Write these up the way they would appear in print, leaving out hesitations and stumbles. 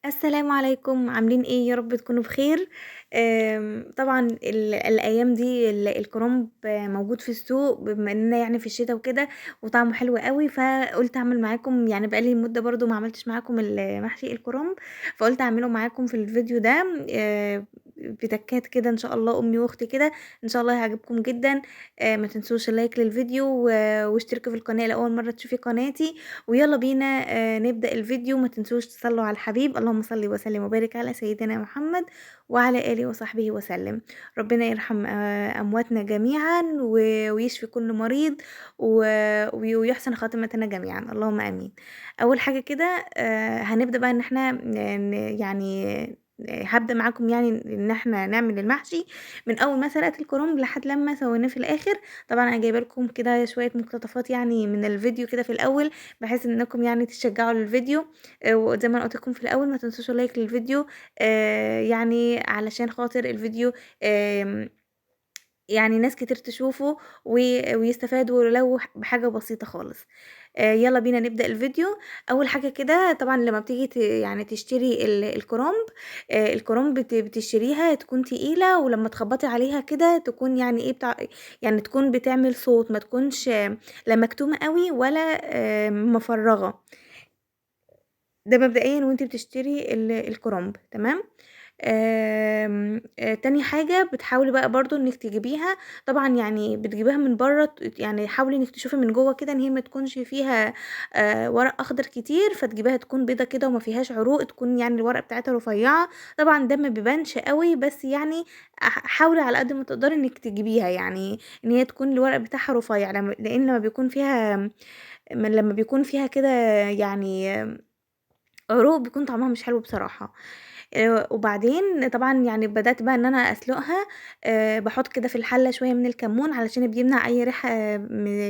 السلام عليكم، عاملين إيه؟ يا رب تكونوا بخير. طبعًا الأيام دي الكرنب موجود في السوق بما إننا يعني في الشتا وكده، وطعمه حلو أوي، فقُلت أعمل معاكم يعني بقى لي مدة برضه ما عملتش معاكم محشي الكرنب، فقُلت أعمله معاكم في الفيديو ده بتكات كده إن شاء الله أمي وأختي كده، إن شاء الله هيعجبكم جدًا. ما تنسوش اللايك للفيديو واشتركوا في القناة لأول مرة تشوفي قناتي، ويالّا بينا نبدأ الفيديو. ما تنسوش تصلّوا على الحبيب، اللهم صل وسلم وبارك على سيدنا محمد وعلى آله وصحبه وسلم. ربنا يرحم أمواتنا جميعًا ويشفي كل مريض و ويحسن خاتمتنا جميعًا، اللهم آمين. أول حاجة كده هنبدأ بقى إن إحنا يعني هابدأ معاكم يعني إن إحنا نعمل المحشي من أول ما سلقت الكرنب لحد لمّا سويناه في الآخر. طبعًا أنا جايبة لكم كده شوية مقتطفات يعني من الفيديو كده في الأول، بحيث إنكم يعني تشجعوا للفيديو. وزي ما أنا قُلت لكم في الأول ما تنسوش اللايك للفيديو، يعني علشان خاطر الفيديو آمم يعني ناس كتير تشوفه و ويستفادوا ولو بحاجة بسيطة خالص. يالّا بينا نبدأ الفيديو. أول حاجة كده طبعًا لمّا بتيجي يعني تشتري الكرنب، الكرنب بتشتريها تكون تقيلة، ولمّا تخبّطي عليها كده تكون يعني إيه يعني تكون بتعمل صوت، ما تكونش لا مكتومة أوي ولا مفرّغة. ده مبدئيًا وأنتِ بتشتري الكرنب، تمام. تاني حاجة بتحاولي بقى برضه إنِّك تجيبيها، طبعًا يعني بتجيبيها من برّه يعني حاولي إنِّك تشوفي من جوّه كده إن هي ما تكونش فيها ورق أخضر كتير، فتجيبيها تكون بيضا كده وما فيهاش عروق، تكون يعني الورقة بتاعتها رفيّعة. طبعًا ده ما بيبانش أوي، بس يعني حاولي على قد ما تقدري إنِّك تجيبيها، يعني إن هي تكون الورق بتاعها رفيّع، لإن لمّا بيكون فيها كده يعني عروق بيكون طعمها مش حلو بصراحة. وبعدين طبعًا يعني بدأت بقى إن أنا أسلقها. باحط كده في الحلة شوية من الكمون علشان بيمنع أي ريحة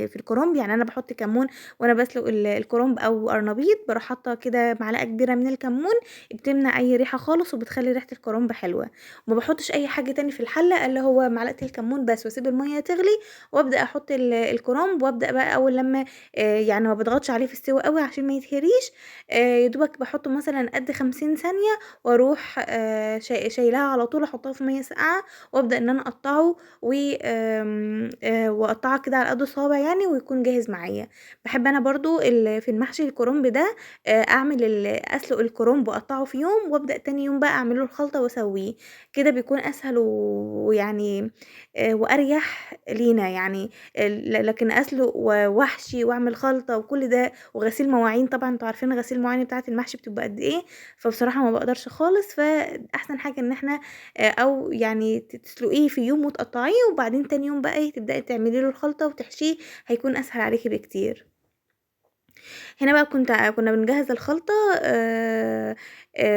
في الكرنب، يعني أنا باحط كمون وأنا باسلق الكرنب أو قرنبيط، باروح حاطة كده معلقة كبيرة من الكمون، بتمنع أي ريحة خالص وبتخلّي ريحة الكرنب حلوة. وما باحطش أي حاجة تاني في الحلة إلا هو معلقة الكمون بس، واسيب المَيّة تغلي وأبدأ أحط الكرنب، وأبدأ بقى أول لمّا يعني ما باضغطش عليه في السِوَى أوي عشان ما يتهريش. يا دوبك باحطه مثلًا قد 50 ثانية، وأروح شايلاها على طول أحطها في مَيّة ساقعة، وأبدأ إن أنا أقطّعه وأقطّعه كده على قد صوابع يعني ويكون جاهز معايا. باحب أنا برضه في المحشي الكرنب ده أعمل أسلق الكرنب وأقطّعه في يوم، وأبدأ تاني يوم بقى أعمل له الخلطة وأسويه، كده بيكون أسهل ويعني وأريح لينا يعني. لكن أسلق وأحشي وأعمل خلطة وكل ده وغسيل مواعين، طبعًا أنتم عارفين غسيل المواعين بتاعة المحشي بتبقى قد إيه، فبصراحة ما باقدرش خالص. فأحسن حاجة إن إحنا أو يعني تسلقيه في يوم وتقطّعيه، وبعدين تاني يوم بقى إيه تبدئي تعملي له الخلطة وتحشيه، هيكون أسهل عليكِ بكتير. هنا بقى كنا بنجهّز الخلطة.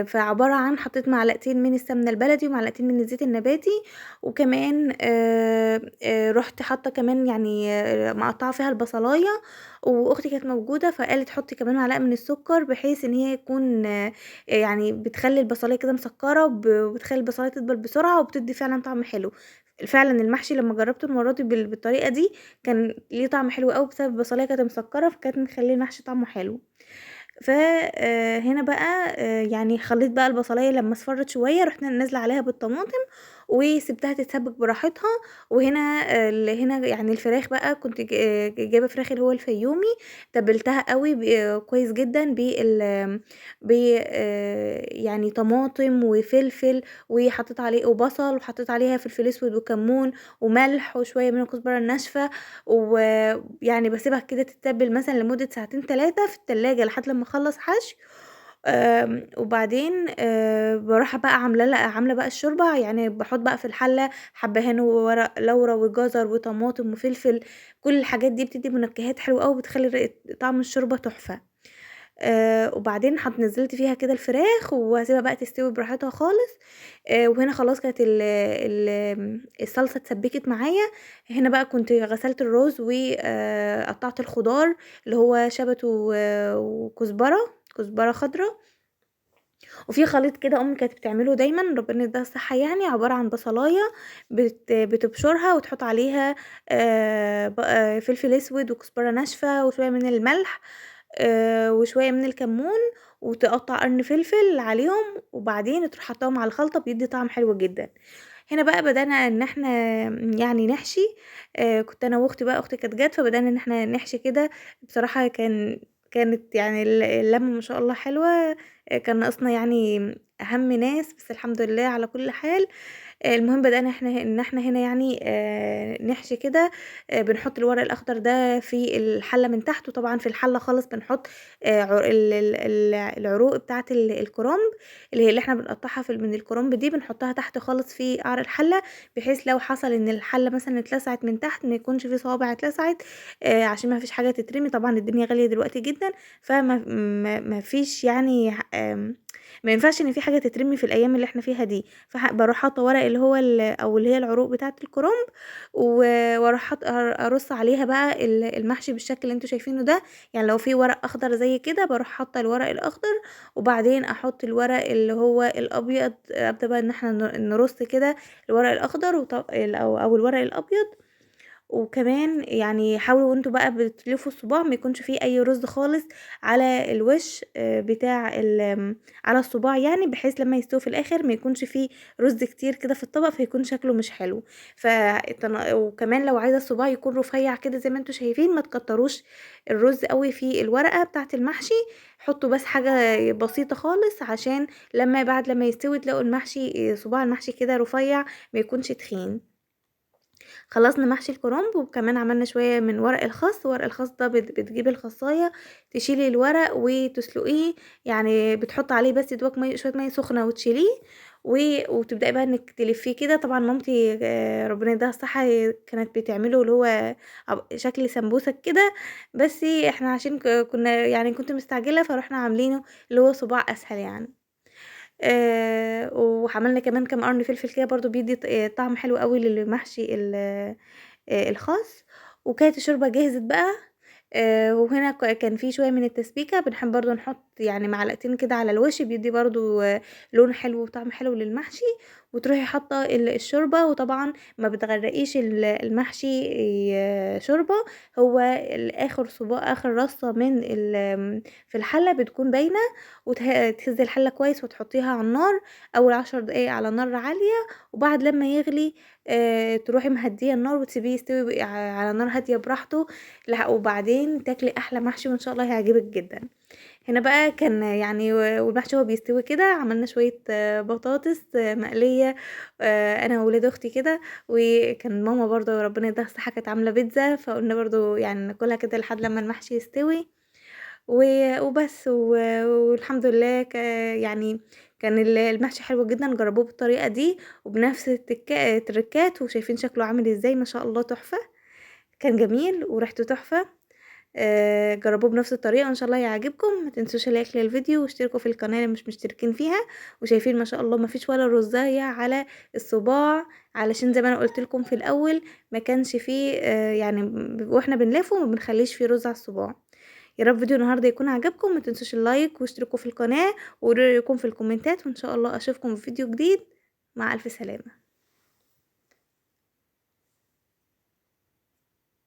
فعبارة عن حطيت معلقتين من السمنة البلدي ومعلقتين من الزيت النباتي، وكمان رُحت حاطة كمان يعني مقطّعة فيها البصلاية، وأختي كانت موجودة فقالت حطي كمان معلقة من السكر بحيث إن هي يكون يعني بتخلّي البصلاية كده مسكّرة وبتخلّي البصلاية تدبل بسرعة وبتدّي فعلًا طعم حلو. فعلًا المحشي لمّا جرّبته المرّة دي بالطريقة دي كان ليه طعم حلو أوي بسبب البصلاية كانت مسكّرة، فكانت مخلّية المحشي طعمه حلو. ف هنا بقى يعني خلّيت بقى البصلاية لمّا اصفرِّت شوية، رُحت نازلة عليها بالطماطم وسِبتها تتسبِّك براحتها. وهنا هنا يعني الفراخ بقى كنت جايبة فراخ اللي هو الفيومي، تبِّلتها أوي كويس جدًا ب يعني طماطم وفلفل، وحطيت عليه وبصل، وحطيت عليها فلفل أسود وكمون وملح وشوية من الكزبرة الناشفة، ويعني باسيبها كده تتبّل مثلًا لمدة ساعتين 3 في التلاجة لحد لمّا أخلّص حشو. وبعدين باروح بقى عاملة بقى الشوربة، يعني باحط بقى في الحلة حبّهان وورق لورا وجزر وطماطم وفلفل، كل الحاجات دي بتدّي منكهات حلوة أوي وبتخلّي طعم الشوربة تحفة. وبعدين نزّلت فيها كده الفراخ وهاسيبها بقى تستوي براحتها خالص. وهنا خلاص كانت الصلصة اتسبّكت معايا. هنا بقى كنت غسلت الرز قطّعت الخضار اللي هو شبت وكزبرة، كزبرة خضرا. وفي خليط كده أمي كانت بتعمله دايمًا ربنا يديها الصحة يعني، عبارة عن بصلاية بتبشرها وتحط عليها ب فلفل أسود وكزبرة ناشفة وشوية من الملح وشوية من الكمون، وتقطع قرن فلفل عليهم، وبعدين تروح حطاهم على الخلطة بيدي طعم حلو جدا. هنا بقى بدأنا ان احنا يعني نحشي. كنت انا واختي بقى، اختي كانت جت، فبدأنا ان احنا نحشي كده. بصراحة كانت يعني اللمة ما شاء الله حلوة. كان ناقصنا يعني اهم ناس، بس الحمد لله على كل حال. المهم بدأنا ان احنا هنا يعني نحشي كده. بنحط الورق الاخضر ده في الحلة من تحت، وطبعا في الحلة خالص بنحط العروق بتاعة الكرنب، اللي احنا بنقطعها من الكرنب دي، بنحطها تحت خالص في قعر الحلة، بحيث لو حصل ان الحلة مثلا اتلسعت من تحت ما يكونش في صوابع اتلسعت. عشان ما فيش حاجة تترمي، طبعا الدنيا غالية دلوقتي جدا، فما ما فيش يعني ما ينفعش ان في حاجة تترمي في الايام اللي احنا فيها دي. فبروح حاطه ورق اللي هو او اللي هي العروق بتاعه الكرنب، واروح ارص عليها بقى المحشي بالشكل اللي انتوا شايفينه ده. يعني لو في ورق اخضر زي كده بروح حاطه الورق الاخضر، وبعدين احط الورق اللي هو الابيض. ابدا بقى ان احنا نرص كده الورق الاخضر او الورق الابيض. وكمان يعني حاولوا وانتوا بقى بتلفوا الصباع ما يكونش فيه اي رز خالص على الوش بتاع على الصباع، يعني بحيث لما يستوي في الاخر ما يكونش فيه رز كتير كده في الطبق، فيكون شكله مش حلو. وكمان لو عايزه الصباع يكون رفيع كده زي ما انتوا شايفين، ما تكتروش الرز قوي في الورقه بتاعه المحشي. حطوا بس حاجه بسيطه خالص، عشان لما يستوي تلاقوا المحشي صباع المحشي كده رفيع، ما يكونش تخين. خلصنا محشي الكرنب، وكمان عملنا شوية من ورق الخس. ورق الخس ده بتجيبي الخصاية، تشيلي الورق وتسلقيه، يعني بتحط عليه بس دوك شوية مية سخنة وتشيليه. وتبدأي بقى انك تلفيه كده. طبعا مامتي ربنا يديها الصحة كانت بتعمله اللي هو شكل سمبوسك كده، بس احنا عشان كنا يعني كنت مستعجلة، فروحنا عاملينه اللي هو صباع اسهل يعني. وعملنا كمان كام قرن فلفل كده برضو بيدي طعم حلو قوي للمحشي الخاص. وكانت الشوربة جهزت بقى. وهنا كان في شوية من التسبيكة، بنحب برضو نحط يعني معلقتين كده على الوش، بيدي برضو لون حلو وطعم حلو للمحشي. وتروحي حاطة الشوربة، وطبعا ما بتغرقيش المحشي شوربة. هو اخر صباع اخر رصة في الحلة بتكون باينة، وتهزي الحلة كويس وتحطيها على النار اول 10 دقايق على نار عالية. وبعد لما يغلي تروحي مهديه النار وتسيبيه يستوي على نار هاديه براحته. وبعدين تاكلي احلى محشي، وان شاء الله هيعجبك جدا. هنا بقى كان يعني والمحشي هو بيستوي كده، عملنا شويه بطاطس مقليه انا وولاد اختي كده. وكان ماما برضو ربنا يديها الصحه كانت عامله بيتزا، فقلنا برضو يعني ناكلها كده لحد لما المحشي يستوي. وبس والحمد لله يعني كان المحشي حلو جدا. جربوه بالطريقة دي وبنفس التركات، وشايفين شكله عامل ازاي، ما شاء الله تحفة. كان جميل وريحته تحفة. جربوه بنفس الطريقة وان شاء الله يعجبكم. ما تنسوش لايك للفيديو واشتركوا في القناة اللي مش مشتركين فيها. وشايفين ما شاء الله ما فيش ولا رزاية على الصباع، علشان زي ما انا قلت لكم في الاول ما كانش فيه يعني واحنا بنلفه ما بنخليش فيه رز على الصباع. يا رب فيديو النهارده يكون عجبكم. ما تنسوش اللايك واشتركوا في القناة وقولوا لي رايكم في الكومنتات، وان شاء الله اشوفكم في فيديو جديد. مع الف سلامة.